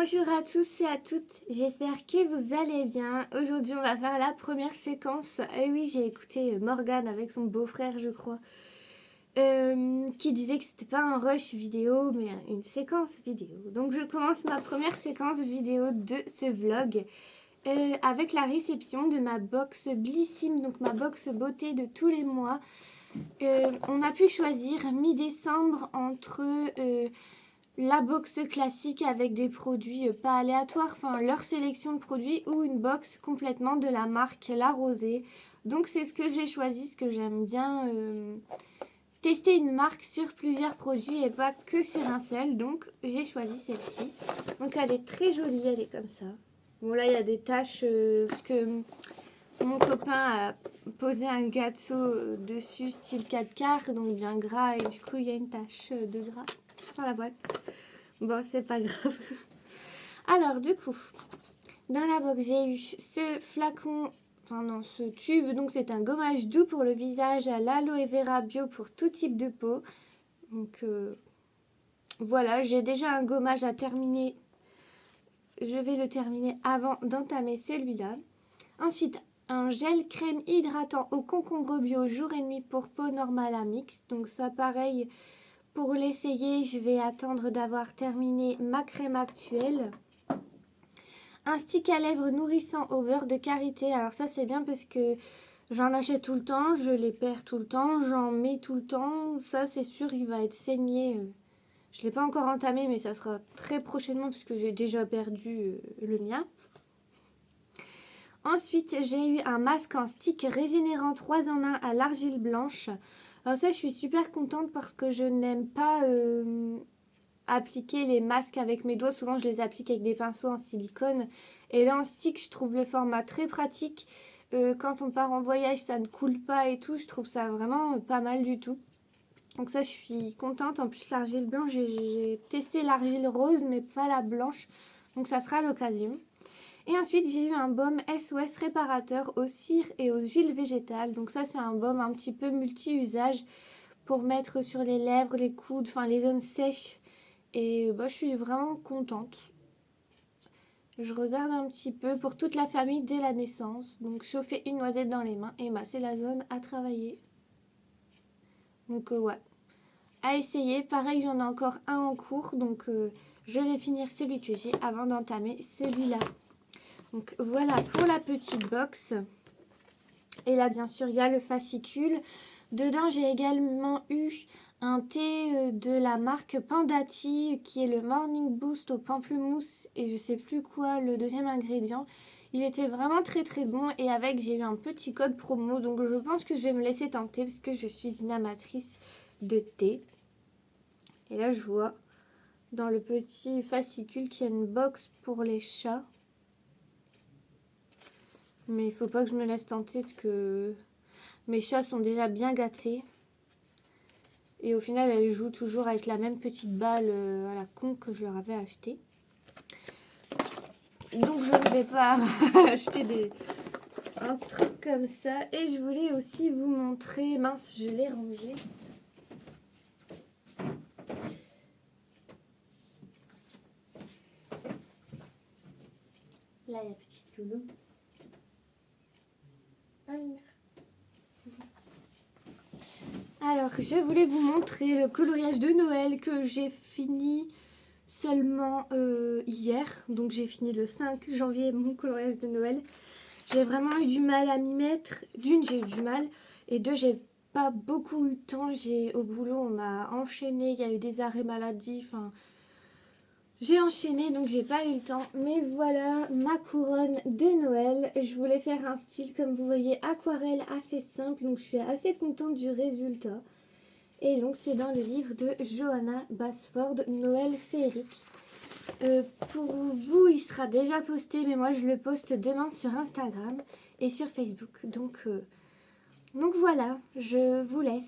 Bonjour à tous et à toutes, j'espère que vous allez bien. Aujourd'hui on va faire la première séquence. Et oui, j'ai écouté Morgane avec son beau-frère je crois, qui disait que c'était pas un rush vidéo mais une séquence vidéo. Donc je commence ma première séquence vidéo de ce vlog avec la réception de ma box Blissim, donc ma box beauté de tous les mois. On a pu choisir mi-décembre entre la box classique avec des produits pas aléatoires, enfin leur sélection de produits, ou une box complètement de la marque La Rosée. Donc c'est ce que j'ai choisi, ce que j'aime bien, tester une marque sur plusieurs produits et pas que sur un seul. Donc j'ai choisi celle-ci. Donc elle est très jolie, elle est comme ça. Bon là il y a des taches parce que mon copain a posé un gâteau dessus style 4 quarts, donc bien gras, et du coup il y a une tache de gras sur la boîte. Bon, c'est pas grave. Alors, du coup, dans la box, j'ai eu ce flacon, enfin non, ce tube. Donc, c'est un gommage doux pour le visage à l'aloe vera bio pour tout type de peau. Donc, voilà, j'ai déjà un gommage à terminer. Je vais le terminer avant d'entamer celui-là. Ensuite, un gel crème hydratant au concombre bio jour et nuit pour peau normale à mixte. Donc, ça, pareil. Pour l'essayer, je vais attendre d'avoir terminé ma crème actuelle. Un stick à lèvres nourrissant au beurre de karité. Alors ça c'est bien parce que j'en achète tout le temps, je les perds tout le temps, j'en mets tout le temps. Ça c'est sûr, il va être saigné. Je ne l'ai pas encore entamé mais ça sera très prochainement puisque j'ai déjà perdu le mien. Ensuite, j'ai eu un masque en stick régénérant 3 en 1 à l'argile blanche. Alors ça, je suis super contente parce que je n'aime pas appliquer les masques avec mes doigts. Souvent, je les applique avec des pinceaux en silicone. Et là, en stick, je trouve le format très pratique. Quand on part en voyage, ça ne coule pas et tout. Je trouve ça vraiment pas mal du tout. Donc ça, je suis contente. En plus, l'argile blanche, j'ai testé l'argile rose, mais pas la blanche. Donc ça sera l'occasion. Et ensuite, j'ai eu un baume SOS réparateur aux cires et aux huiles végétales. Donc ça, c'est un baume un petit peu multi-usage pour mettre sur les lèvres, les coudes, enfin les zones sèches. Et je suis vraiment contente. Je regarde un petit peu pour toute la famille dès la naissance. Donc chauffer une noisette dans les mains et masser la zone à travailler. Donc ouais, à essayer. Pareil, j'en ai encore un en cours. Donc je vais finir celui que j'ai avant d'entamer celui-là. Donc voilà pour la petite box. Et là bien sûr il y a le fascicule. Dedans j'ai également eu un thé de la marque Pandati qui est le Morning Boost au pamplemousse et je sais plus quoi le deuxième ingrédient. Il était vraiment très très bon et avec j'ai eu un petit code promo, donc je pense que je vais me laisser tenter parce que je suis une amatrice de thé. Et là je vois dans le petit fascicule qu'il y a une box pour les chats. Mais il faut pas que je me laisse tenter parce que mes chats sont déjà bien gâtés. Et au final, elles jouent toujours avec la même petite balle à la con que je leur avais acheté. Donc je ne vais pas acheter un truc comme ça. Et je voulais aussi vous montrer... Mince, je l'ai rangé. Là, il y a petite Loulou. Alors, je voulais vous montrer le coloriage de Noël que j'ai fini seulement hier. Donc, j'ai fini le 5 janvier mon coloriage de Noël. J'ai vraiment eu du mal à m'y mettre. D'une, j'ai eu du mal. Et deux, j'ai pas beaucoup eu de temps. Au boulot, on m'a enchaîné. Il y a eu des arrêts maladie. Enfin, j'ai enchaîné, donc j'ai pas eu le temps. Mais voilà ma couronne de Noël. Je voulais faire un style, comme vous voyez, aquarelle assez simple. Donc je suis assez contente du résultat. Et donc c'est dans le livre de Johanna Basford, Noël féerique. Pour vous, il sera déjà posté, mais moi je le poste demain sur Instagram et sur Facebook. Donc voilà, je vous laisse.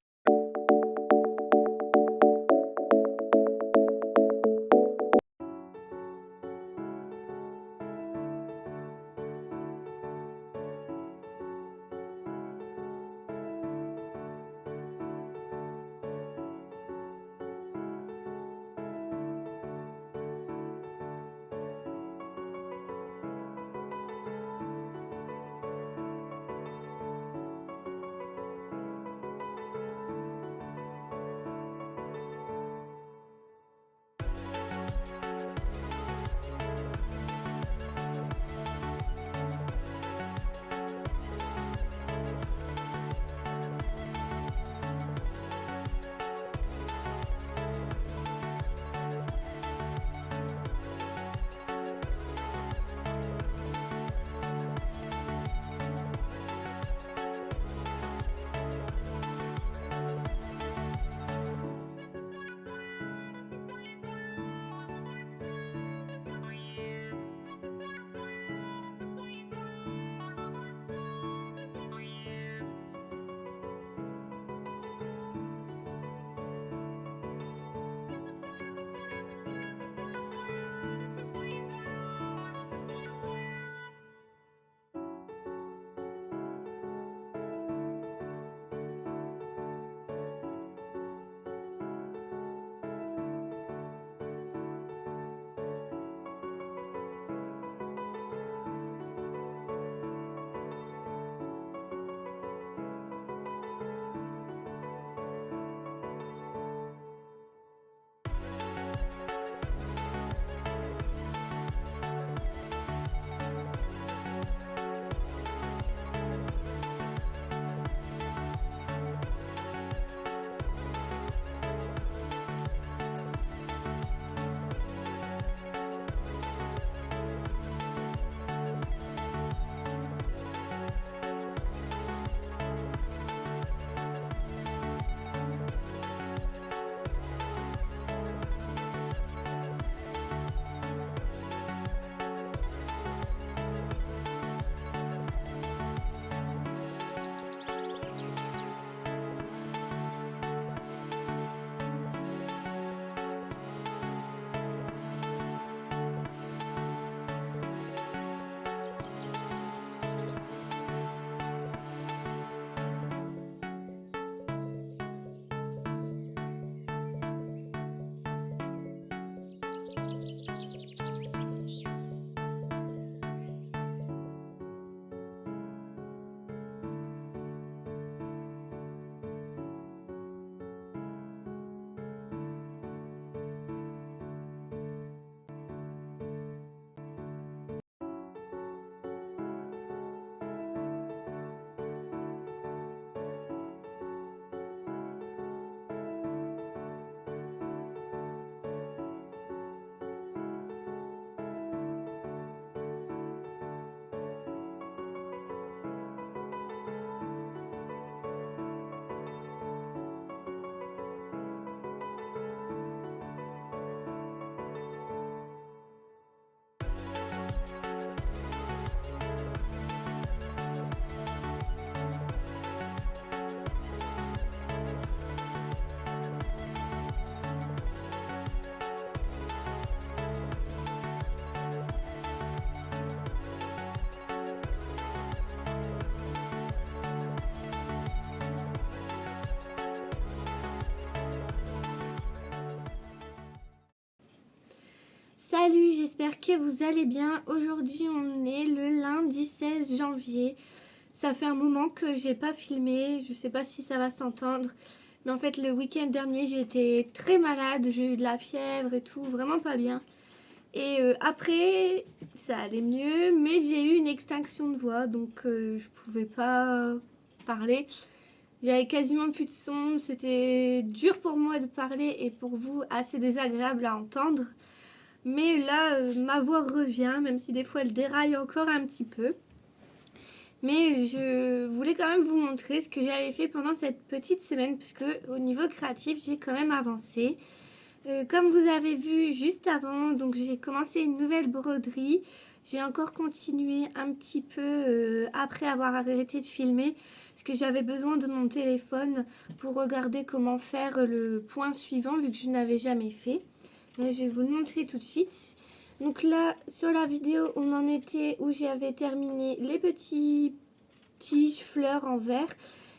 j'espère que vous allez bien. Aujourd'hui on est le lundi 16 janvier. Ça fait un moment que j'ai pas filmé, je sais pas si ça va s'entendre. Mais en fait le week-end dernier j'étais très malade, j'ai eu de la fièvre et tout, vraiment pas bien. Et après ça allait mieux, mais j'ai eu une extinction de voix, donc je pouvais pas parler. J'avais quasiment plus de son, c'était dur pour moi de parler et pour vous assez désagréable à entendre. Mais là, ma voix revient, même si des fois elle déraille encore un petit peu. Mais je voulais quand même vous montrer ce que j'avais fait pendant cette petite semaine, puisque au niveau créatif, j'ai quand même avancé. Comme vous avez vu juste avant, donc j'ai commencé une nouvelle broderie. J'ai encore continué un petit peu après avoir arrêté de filmer, parce que j'avais besoin de mon téléphone pour regarder comment faire le point suivant, vu que je n'avais jamais fait. Là, je vais vous le montrer tout de suite. Donc là, sur la vidéo, on en était où j'avais terminé les petits tiges, fleurs en verre.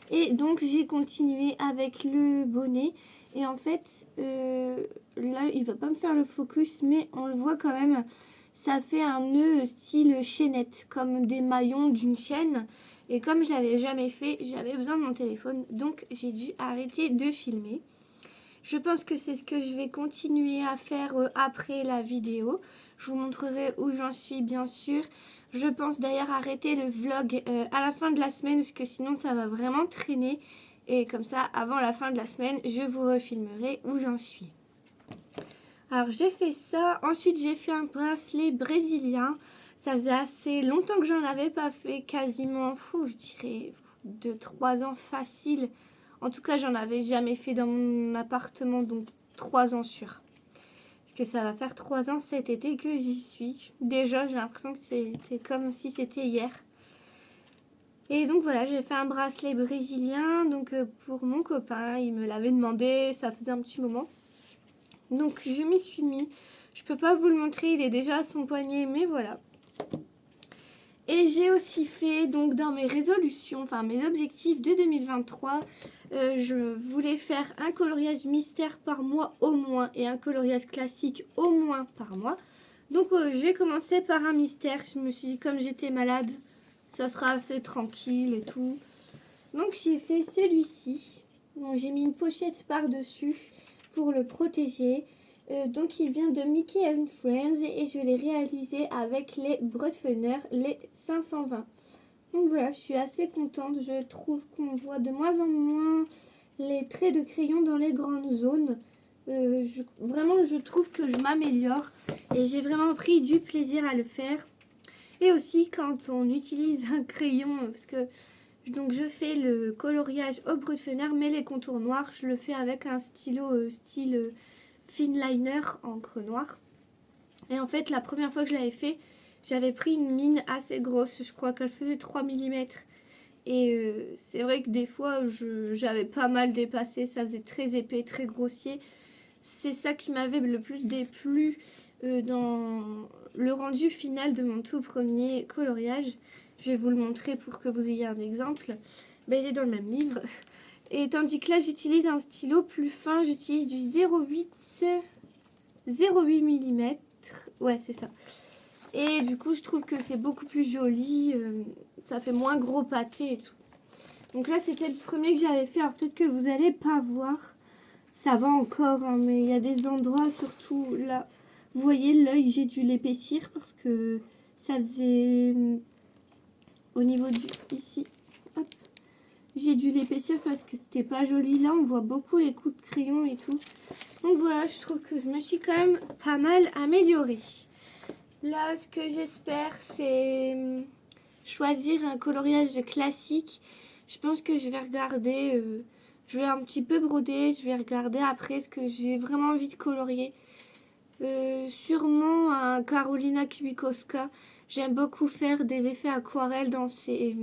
Et donc, j'ai continué avec le bonnet. Et en fait, là, il va pas me faire le focus, mais on le voit quand même. Ça fait un nœud style chaînette, comme des maillons d'une chaîne. Et comme je l'avais jamais fait, j'avais besoin de mon téléphone. Donc, j'ai dû arrêter de filmer. Je pense que c'est ce que je vais continuer à faire après la vidéo. Je vous montrerai où j'en suis, bien sûr. Je pense d'ailleurs arrêter le vlog à la fin de la semaine, parce que sinon ça va vraiment traîner. Et comme ça, avant la fin de la semaine, je vous refilmerai où j'en suis. Alors j'ai fait ça. Ensuite j'ai fait un bracelet brésilien. Ça faisait assez longtemps que j'en avais pas fait, quasiment, je dirais 2-3 ans facile. En tout cas, j'en avais jamais fait dans mon appartement, donc 3 ans sûr. Parce que ça va faire 3 ans cet été que j'y suis. Déjà, j'ai l'impression que c'était comme si c'était hier. Et donc voilà, j'ai fait un bracelet brésilien, donc pour mon copain, il me l'avait demandé, ça faisait un petit moment. Donc je m'y suis mis. Je peux pas vous le montrer, il est déjà à son poignet, mais voilà. Et j'ai aussi fait, donc dans mes résolutions, enfin mes objectifs de 2023, je voulais faire un coloriage mystère par mois au moins et un coloriage classique au moins par mois. Donc j'ai commencé par un mystère, je me suis dit comme j'étais malade, ça sera assez tranquille et tout. Donc j'ai fait celui-ci, j'ai mis une pochette par-dessus pour le protéger. Donc il vient de Mickey and Friends et je l'ai réalisé avec les Brutfunner, les 520. Donc voilà, je suis assez contente. Je trouve qu'on voit de moins en moins les traits de crayon dans les grandes zones. Vraiment, je trouve que je m'améliore et j'ai vraiment pris du plaisir à le faire. Et aussi quand on utilise un crayon, parce que donc je fais le coloriage au Brutfunner, mais les contours noirs, je le fais avec un stylo style Finliner encre noire. Et en fait, la première fois que je l'avais fait, j'avais pris une mine assez grosse. Je crois qu'elle faisait 3 mm. Et c'est vrai que des fois, j'avais pas mal dépassé. Ça faisait très épais, très grossier. C'est ça qui m'avait le plus déplu dans le rendu final de mon tout premier coloriage. Je vais vous le montrer pour que vous ayez un exemple. Ben, il est dans le même livre. Et tandis que là, j'utilise un stylo plus fin. J'utilise du 0,8 mm. Ouais, c'est ça. Et du coup, je trouve que c'est beaucoup plus joli. Ça fait moins gros pâté et tout. Donc là, c'était le premier que j'avais fait. Alors peut-être que vous n'allez pas voir. Ça va encore, hein, mais il y a des endroits, surtout là. Vous voyez, l'œil, j'ai dû l'épaissir parce que ça faisait... Au niveau du... Ici, hop. J'ai dû l'épaissir parce que c'était pas joli. Là, on voit beaucoup les coups de crayon et tout. Donc voilà, je trouve que je me suis quand même pas mal améliorée. Là, ce que j'espère, c'est choisir un coloriage classique. Je pense que je vais regarder, je vais un petit peu broder, je vais regarder après ce que j'ai vraiment envie de colorier. Sûrement un Carolina Kubikowska. J'aime beaucoup faire des effets aquarelles dans ces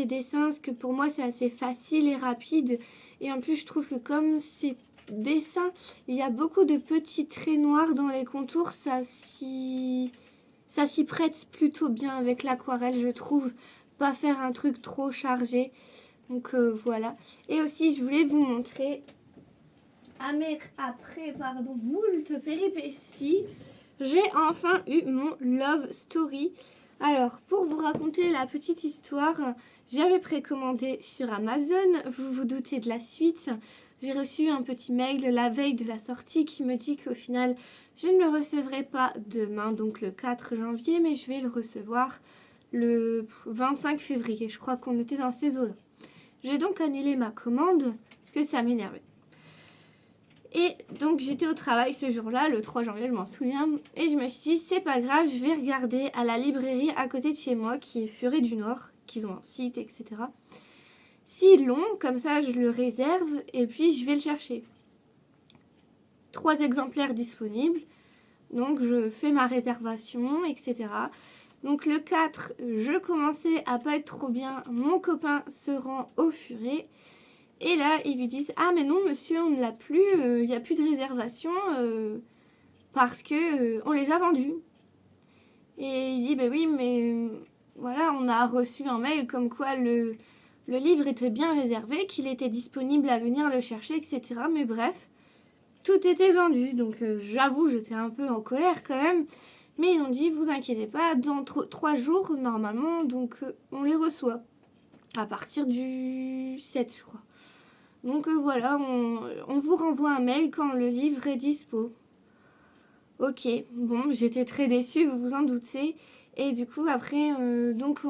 dessins, parce que pour moi c'est assez facile et rapide. Et en plus, je trouve que comme c'est dessin, il y a beaucoup de petits traits noirs dans les contours, ça s'y prête plutôt bien avec l'aquarelle, je trouve. Pas faire un truc trop chargé. Donc voilà. Et aussi, je voulais vous montrer après moult péripéties, J'ai enfin eu mon Love Story. Alors, pour vous raconter la petite histoire, j'avais précommandé sur Amazon. Vous vous doutez de la suite. J'ai reçu un petit mail la veille de la sortie qui me dit qu'au final, je ne le recevrai pas demain, donc le 4 janvier, mais je vais le recevoir le 25 février. Je crois qu'on était dans ces eaux-là. J'ai donc annulé ma commande parce que ça m'énervait. Et donc j'étais au travail ce jour-là, le 3 janvier, je m'en souviens. Et je me suis dit, c'est pas grave, je vais regarder à la librairie à côté de chez moi, qui est Furet du Nord, qu'ils ont un site, etc. S'ils l'ont, comme ça je le réserve et puis je vais le chercher. 3 exemplaires disponibles, donc je fais ma réservation, etc. Donc le 4, je commençais à pas être trop bien, mon copain se rend au Furet. Et là, ils lui disent « Ah mais non monsieur, on ne l'a plus, il n'y a plus de réservation parce que on les a vendus. » Et il dit « Ben oui, mais voilà, on a reçu un mail comme quoi le livre était bien réservé, qu'il était disponible à venir le chercher, etc. » Mais bref, tout était vendu. Donc j'avoue, j'étais un peu en colère quand même. Mais ils ont dit « Vous inquiétez pas, dans 3 jours normalement, donc on les reçoit. » À partir du 7, je crois. Donc voilà, on vous renvoie un mail quand le livre est dispo. Ok, bon, j'étais très déçue, vous vous en doutez. Et du coup, après, donc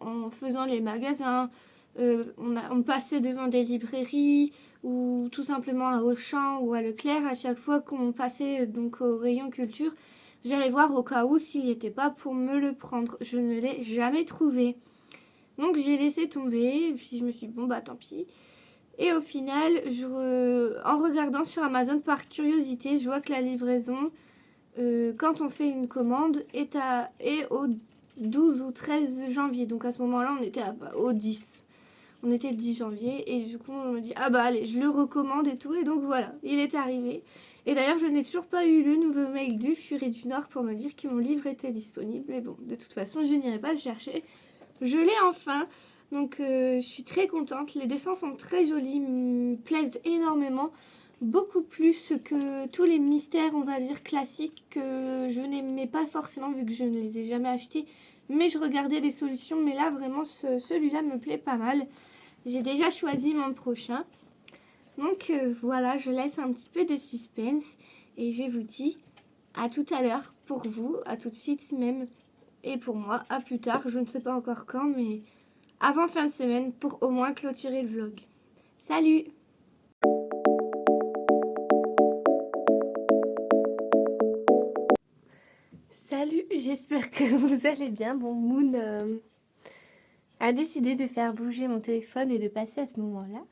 en faisant les magasins, on passait devant des librairies ou tout simplement à Auchan ou à Leclerc. À chaque fois qu'on passait donc au rayon culture, j'allais voir au cas où s'il n'y était pas pour me le prendre. Je ne l'ai jamais trouvé. Donc j'ai laissé tomber, et puis je me suis dit, bon bah tant pis. Et au final, en regardant sur Amazon par curiosité, je vois que la livraison, quand on fait une commande, est au 12 ou 13 janvier. Donc à ce moment-là, on était au 10. On était le 10 janvier et du coup, on me dit, ah bah allez, je le recommande et tout. Et donc voilà, il est arrivé. Et d'ailleurs, je n'ai toujours pas eu le nouveau mail du Furet du Nord pour me dire que mon livre était disponible. Mais bon, de toute façon, je n'irai pas le chercher. Je l'ai enfin. Donc je suis très contente. Les dessins sont très jolis, me plaisent énormément. Beaucoup plus que tous les mystères, on va dire, classiques que je n'aimais pas forcément vu que je ne les ai jamais achetés. Mais je regardais des solutions. Mais là, vraiment, celui-là me plaît pas mal. J'ai déjà choisi mon prochain. Donc voilà, je laisse un petit peu de suspense. Et je vous dis à tout à l'heure pour vous, à tout de suite même. Et pour moi, à plus tard, je ne sais pas encore quand, mais avant fin de semaine pour au moins clôturer le vlog. Salut! Salut, j'espère que vous allez bien. Bon, Moon a décidé de faire bouger mon téléphone et de passer à ce moment-là.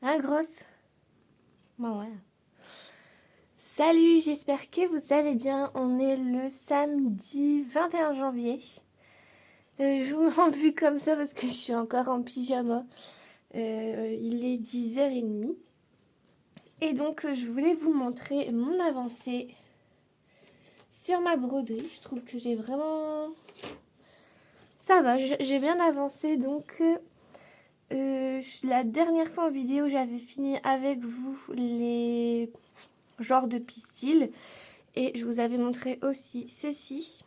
Hein, grosse? Bon, ouais. Salut, j'espère que vous allez bien. On est le samedi 21 janvier. Je vous m'en vu comme ça parce que je suis encore en pyjama. Il est 10h30. Et donc, je voulais vous montrer mon avancée sur ma broderie. Je trouve que j'ai vraiment... Ça va, j'ai bien avancé. Donc, la dernière fois en vidéo, j'avais fini avec vous les genres de pistils. Et je vous avais montré aussi ceci.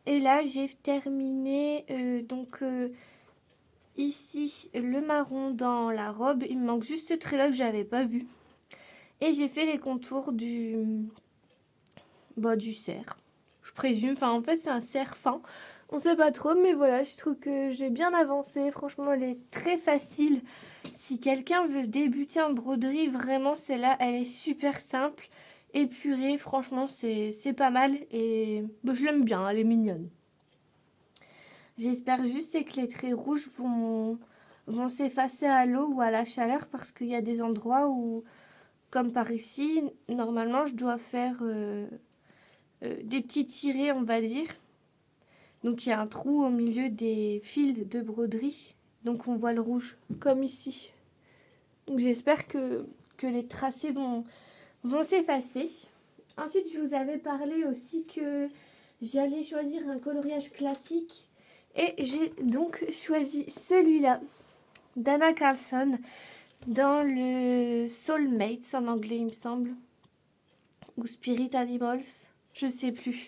Et là, j'ai terminé ici le marron dans la robe. Il me manque juste ce trait là que j'avais pas vu. Et j'ai fait les contours du cerf. Je présume. Enfin, en fait, c'est un cerf fin. On sait pas trop, mais voilà, je trouve que j'ai bien avancé. Franchement, elle est très facile. Si quelqu'un veut débuter en broderie, vraiment, celle-là, elle est super simple. Épurée, franchement, c'est pas mal. Et je l'aime bien, elle est mignonne. J'espère juste que les traits rouges vont s'effacer à l'eau ou à la chaleur parce qu'il y a des endroits où, comme par ici, normalement, je dois faire des petits tirés, on va dire. Donc, il y a un trou au milieu des fils de broderie. Donc, on voit le rouge, comme ici. Donc, j'espère que les tracés vont s'effacer. Ensuite, je vous avais parlé aussi que j'allais choisir un coloriage classique. Et j'ai donc choisi celui-là, d'Anna Carlson, dans le Soulmates en anglais, il me semble. Ou Spirit Animals. Je sais plus.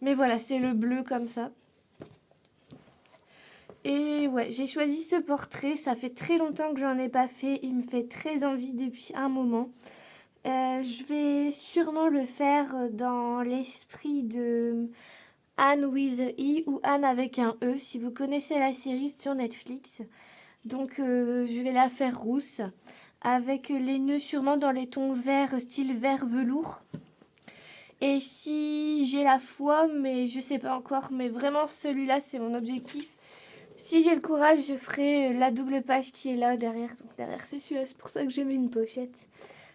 Mais voilà, c'est le bleu comme ça. Et ouais, j'ai choisi ce portrait. Ça fait très longtemps que j'en ai pas fait. Il me fait très envie depuis un moment. Je vais sûrement le faire dans l'esprit de Anne with a I ou Anne avec un E, si vous connaissez la série sur Netflix. Donc je vais la faire rousse, avec les nœuds sûrement dans les tons verts, style vert velours. Et si j'ai la foi, mais je sais pas encore, mais vraiment celui-là c'est mon objectif. Si j'ai le courage, je ferai la double page qui est là derrière. Donc derrière c'est celui-là, c'est pour ça que j'ai mis une pochette.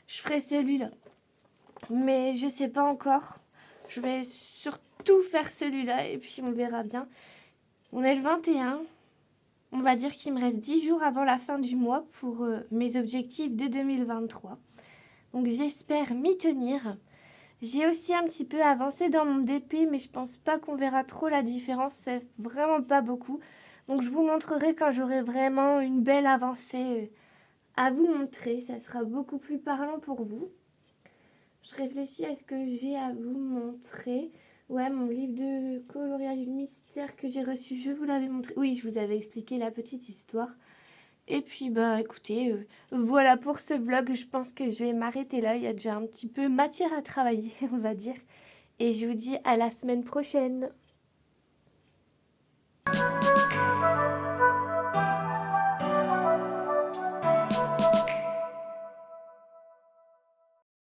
Je ferai celui-là. Mais je sais pas encore. Je vais surtout faire celui-là et puis on verra bien. On est le 21. On va dire qu'il me reste 10 jours avant la fin du mois pour mes objectifs de 2023. Donc j'espère m'y tenir. J'ai aussi un petit peu avancé dans mon DP, mais je pense pas qu'on verra trop la différence. C'est vraiment pas beaucoup. Donc je vous montrerai quand j'aurai vraiment une belle avancée à vous montrer. Ça sera beaucoup plus parlant pour vous. Je réfléchis à ce que j'ai à vous montrer. Ouais, mon livre de coloriage mystère que j'ai reçu, je vous l'avais montré. Oui, je vous avais expliqué la petite histoire. Et puis, bah écoutez, voilà pour ce vlog. Je pense que je vais m'arrêter là. Il y a déjà un petit peu matière à travailler, on va dire. Et je vous dis à la semaine prochaine.